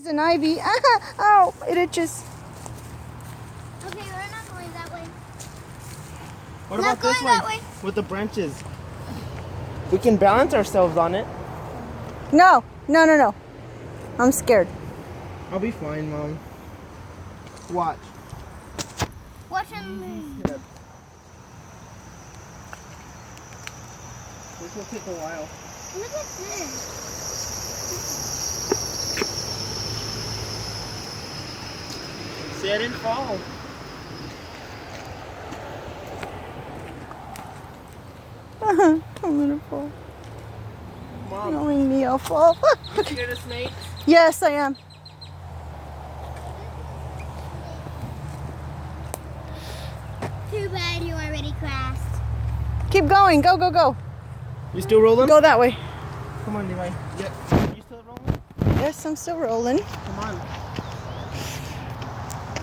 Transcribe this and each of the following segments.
Poison ivy. Ow, it itches. Okay, we're not going that way. What Not about this going that one way. with the branches? We can balance ourselves on it. No, no, no, no. I'm scared. I'll be fine, Mom. Watch. Watch him move. Yep. This will take a while. Look at this. See, I didn't fall. I'm gonna fall. Mom, Knowing me, I'll fall. you scared of snakes? Yes, I am. Too bad you already crashed. Keep going. Go, go, go. You still rolling? Go that way. Come on, Levi. Yeah. You still rolling? Yes, I'm still rolling. Come on.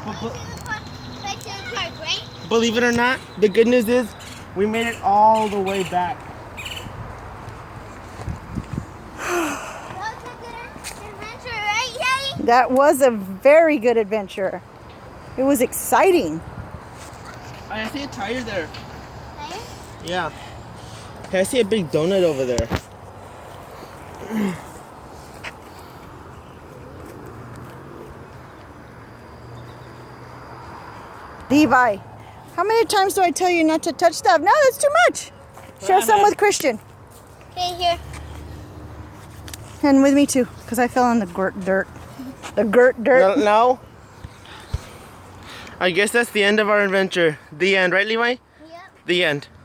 Right to the park, right? Believe it or not, the good news is we made it all the way back. That was a good adventure, right, Yay? That was a very good adventure. It was exciting. I see a tire there. Right? Yeah. Hey, I see a big donut over there. Levi, how many times do I tell you not to touch stuff? No, that's too much. Share some with Christian. Okay, here. And with me too, because I fell in the dirt. The dirt. No. I guess that's the end of our adventure. The end, right, Levi? Yep. The end.